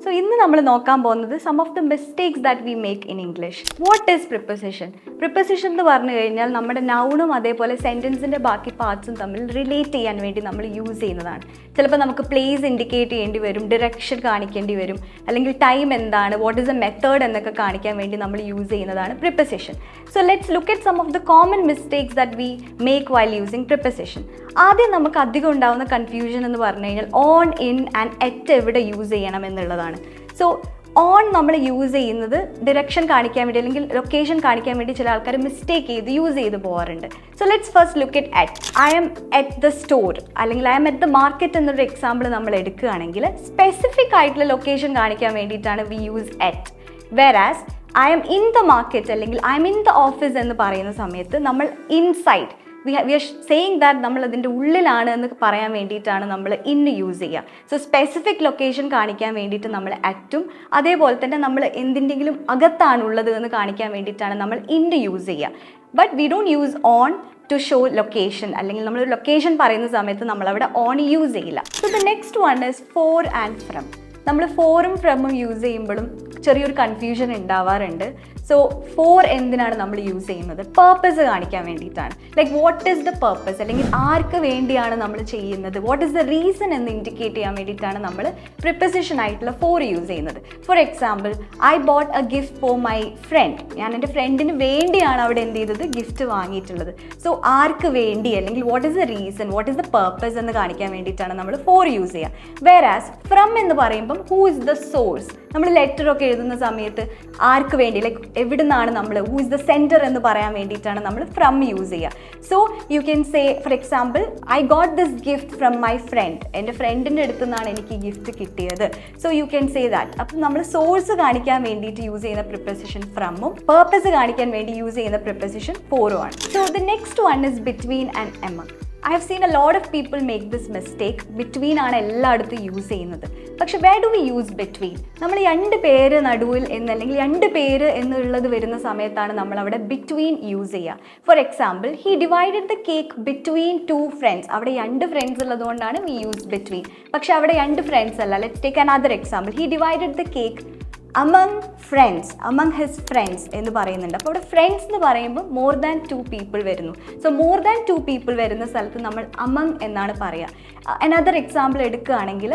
So ഇന്ന് നമ്മൾ നോക്കാൻ പോകുന്നത് some of the mistakes that we make in English. What is preposition? Preposition എന്ന് പറഞ്ഞു കഴിഞ്ഞാൽ നമ്മുടെ നൗണും അതേപോലെ സെൻറ്റൻസിൻ്റെ ബാക്കി പാർട്സും തമ്മിൽ റിലേറ്റ് ചെയ്യാൻ വേണ്ടി നമ്മൾ യൂസ് ചെയ്യുന്നതാണ്. ചിലപ്പോൾ നമുക്ക് പ്ലേസ് ഇൻഡിക്കേറ്റ് ചെയ്യേണ്ടി വരും, ഡിറക്ഷൻ കാണിക്കേണ്ടി വരും, അല്ലെങ്കിൽ ടൈം എന്താണ്, വാട്ട് ഇസ് എ മെത്തേഡ് എന്നൊക്കെ കാണിക്കാൻ വേണ്ടി നമ്മൾ യൂസ് ചെയ്യുന്നതാണ് preposition. So let's look at some of the common mistakes that we make while using preposition. ആദ്യം നമുക്ക് അധികം ഉണ്ടാകുന്ന കൺഫ്യൂഷൻ എന്ന് പറഞ്ഞു കഴിഞ്ഞാൽ ഓൺ, ഇൻ ആൻഡ് എറ്റ് എവിടെ യൂസ് ചെയ്യണം എന്നുള്ളതാണ്. സോ ഓൺ നമ്മൾ യൂസ് ചെയ്യുന്നത് ഡിറക്ഷൻ കാണിക്കാൻ വേണ്ടി അല്ലെങ്കിൽ ലൊക്കേഷൻ കാണിക്കാൻ വേണ്ടി ചില ആൾക്കാർ മിസ്റ്റേക്ക് ചെയ്ത് യൂസ് ചെയ്ത് പോകാറുണ്ട്. So let's first look at I am at the store അല്ലെങ്കിൽ I am at the market എന്നൊരു എക്സാമ്പിൾ നമ്മൾ എടുക്കുകയാണെങ്കിൽ സ്പെസിഫിക് ആയിട്ടുള്ള ലൊക്കേഷൻ കാണിക്കാൻ വേണ്ടിയിട്ടാണ് we use at. Whereas I am in the market അല്ലെങ്കിൽ I am in the office എന്ന് പറയുന്ന സമയത്ത് നമ്മൾ inside we are saying that നമ്മൾ അതിൻ്റെ ഉള്ളിലാണ് എന്ന് പറയാൻ വേണ്ടിയിട്ടാണ് നമ്മൾ ഇൻ യൂസ് ചെയ്യുക. സോ സ്പെസിഫിക് ലൊക്കേഷൻ കാണിക്കാൻ വേണ്ടിയിട്ട് നമ്മൾ അറ്റും, അതേപോലെ തന്നെ നമ്മൾ എന്തിൻ്റെങ്കിലും അകത്താണുള്ളത് എന്ന് കാണിക്കാൻ വേണ്ടിയിട്ടാണ് നമ്മൾ ഇൻ യൂസ് ചെയ്യുക. But we don't use on to show location, അല്ലെങ്കിൽ നമ്മൾ ലൊക്കേഷൻ പറയുന്ന സമയത്ത് നമ്മളവിടെ ഓൺ യൂസ് ചെയ്യില്ല. So the next one is for and from. നമ്മൾ ഫോറും ഫ്രമും യൂസ് ചെയ്യുമ്പോഴും ചെറിയൊരു കൺഫ്യൂഷൻ ഉണ്ടാവാറുണ്ട്. സോ ഫോർ എന്തിനാണ് നമ്മൾ യൂസ് ചെയ്യുന്നത്? പേർപ്പസ് കാണിക്കാൻ വേണ്ടിയിട്ടാണ്. Like what is the purpose, അല്ലെങ്കിൽ ആർക്ക് വേണ്ടിയാണ് നമ്മൾ ചെയ്യുന്നത്, വാട്ട് ഈസ് ദ റീസൺ എന്ന് ഇൻഡിക്കേറ്റ് ചെയ്യാൻ വേണ്ടിയിട്ടാണ് നമ്മൾ പ്രിപ്പസിഷൻ ആയിട്ടുള്ള ഫോർ യൂസ് ചെയ്യുന്നത്. For example, I boat A gift for my friend. ഞാൻ എൻ്റെ ഫ്രണ്ടിന് വേണ്ടിയാണ് അവിടെ എന്ത് ചെയ്തത്, ഗിഫ്റ്റ് വാങ്ങിയിട്ടുള്ളത്. സോ ആർക്ക് വേണ്ടി, അല്ലെങ്കിൽ what is the reason, what is the purpose എന്ന് കാണിക്കാൻ വേണ്ടിയിട്ടാണ് നമ്മൾ ഫോർ യൂസ് ചെയ്യുക. വെറാസ് ഫ്രം എന്ന് പറയുമ്പം ഹൂ ഇസ് ദ സോഴ്സ്. നമ്മൾ ലെറ്ററൊക്കെ എഴുതുന്ന സമയത്ത് ആർക്ക് വേണ്ടി, ലൈക്ക് എവിടെ നിന്നാണ് നമ്മൾ, ഹൂ ഇസ് ദ സെൻറ്റർ എന്ന് പറയാൻ വേണ്ടിയിട്ടാണ് നമ്മൾ ഫ്രം യൂസ് ചെയ്യുക. So you can say for example, I got this gift from my friend. എൻ്റെ ഫ്രണ്ടിൻ്റെ അടുത്ത് നിന്നാണ് എനിക്ക് ഈ ഗിഫ്റ്റ് കിട്ടിയത്. So you can say that. അപ്പം നമ്മൾ സോഴ്സ് കാണിക്കാൻ വേണ്ടിയിട്ട് യൂസ് ചെയ്യുന്ന പ്രിപ്പസിഷൻ ഫ്രമും പേർപ്പസ് കാണിക്കാൻ വേണ്ടി യൂസ് ചെയ്യുന്ന പ്രിപ്പസിഷൻ ഫോറും ആണ്. So the next one is between and among. I have seen a lot of people make this mistake. Between ആണ് എല്ലായിടത്തും യൂസ് ചെയ്യുന്നത്. പക്ഷെ where do we use between? നമ്മൾ രണ്ട് പേര് നടുവിൽ എന്നല്ലെങ്കിൽ രണ്ട് പേര് എന്നുള്ളത് വരുന്ന സമയത്താണ് നമ്മൾ അവിടെ between യൂസ് ചെയ്യുക. For example, he divided the cake between two friends. അവിടെ രണ്ട് ഫ്രണ്ട്സ് ഉള്ളതുകൊണ്ടാണ് we use between. പക്ഷെ അവിടെ രണ്ട് ഫ്രണ്ട്സ് അല്ല. Let's take another example. He divided the cake among friends, among his friends എന്ന് പറയുന്നുണ്ട്. അപ്പോൾ അവിടെ ഫ്രണ്ട്സ് എന്ന് പറയുമ്പോൾ മോർ ദാൻ ടു പീപ്പിൾ വരുന്നു. So more than two people വരുന്ന സ്ഥലത്ത് നമ്മൾ among എന്നാണ് പറയുക. അനദർ എക്സാമ്പിൾ എടുക്കുകയാണെങ്കിൽ,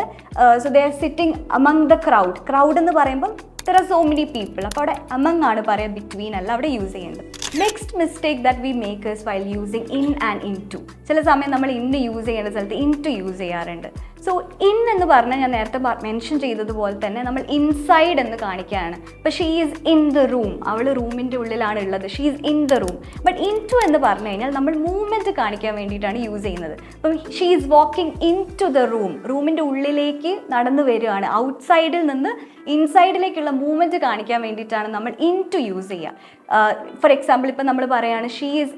so they are sitting among the crowd. Crowd എന്ന് പറയുമ്പം there are so many people. അപ്പോൾ അവിടെ among ആണ് പറയുക, between അല്ല അവിടെ യൂസ് ചെയ്യുന്നത്. Next mistake that we make is while using in and into. ചില സമയം നമ്മൾ ഇൻ യൂസ് ചെയ്യേണ്ട സ്ഥലത്ത് ഇൻ ടു യൂസ് ചെയ്യാറുണ്ട്. സോ ഇൻ എന്ന് പറഞ്ഞാൽ ഞാൻ നേരത്തെ മെൻഷൻ ചെയ്തതുപോലെ തന്നെ നമ്മൾ ഇൻസൈഡ് എന്ന് കാണിക്കുകയാണ്. അപ്പോൾ she is in the room, അവൾ റൂമിൻ്റെ ഉള്ളിലാണ് ഉള്ളത്, she is in the room. But into എന്ന് പറഞ്ഞു കഴിഞ്ഞാൽ നമ്മൾ മൂവ്മെൻറ്റ് കാണിക്കാൻ വേണ്ടിയിട്ടാണ് യൂസ് ചെയ്യുന്നത്. അപ്പം she is walking into the room, റൂമിൻ്റെ ഉള്ളിലേക്ക് നടന്നു വരികയാണ്. ഔട്ട്സൈഡിൽ നിന്ന് ഇൻസൈഡിലേക്കുള്ള മൂവ്മെൻറ്റ് കാണിക്കാൻ വേണ്ടിയിട്ടാണ് നമ്മൾ ഇൻ ടു യൂസ് ചെയ്യുക. ഫോർ എക്സാമ്പിൾ, ഇപ്പം നമ്മൾ പറയുകയാണ് she is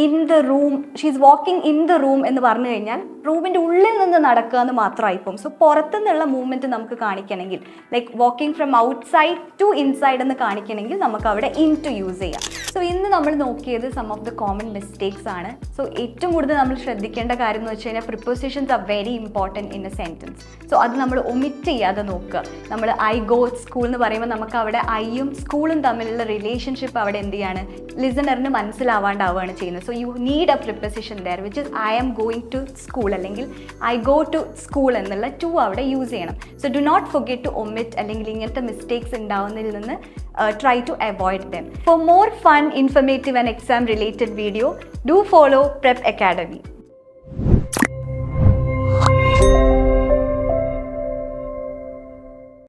in the room, she is walking in the room എന്ന് പറഞ്ഞു കഴിഞ്ഞാൽ റൂമിൻ്റെ ഉള്ളിൽ നിന്ന് നടക്കുക എന്ന് മാത്രമായിപ്പോൾ. സോ പുറത്തുനിന്നുള്ള മൂവ്മെൻറ്റ് നമുക്ക് കാണിക്കണമെങ്കിൽ, like walking from outside to inside എന്ന് കാണിക്കണമെങ്കിൽ നമുക്ക് അവിടെ ഇൻ ടു യൂസ് ചെയ്യാം. സോ ഇന്ന് നമ്മൾ നോക്കിയത് some of the common mistakes ആണ്. സോ ഏറ്റവും കൂടുതൽ നമ്മൾ ശ്രദ്ധിക്കേണ്ട കാര്യം എന്ന് വെച്ച് കഴിഞ്ഞാൽ prepositions are very important in a sentence. So അത് നമ്മൾ ഒമിറ്റ് ചെയ്യാതെ നോക്കുക. നമ്മൾ ഐ ഗോ സ്കൂൾ എന്ന് പറയുമ്പോൾ നമുക്ക് അവിടെ ഐയും സ്കൂളും തമ്മിലുള്ള റിലേഷൻഷിപ്പ് അവിടെ എന്ത് ചെയ്യാണ്, ലിസണറിന് മനസ്സിലാവാണ്ടാവുകയാണ് ചെയ്യുന്നത്. So you need a preposition there which is I am going to school അല്ലെങ്കിൽ ഐ ഗോ ടു സ്കൂൾ എന്നുള്ള ടു അവിടെ യൂസ് ചെയ്യണം. So do not forget to omit, അല്ലെങ്കിൽ ഇങ്ങനത്തെ മിസ്റ്റേക്സ് ഉണ്ടാവുന്നതിൽ നിന്ന് try to avoid them. For more fun, informative and exam related video, do follow Prep Academy.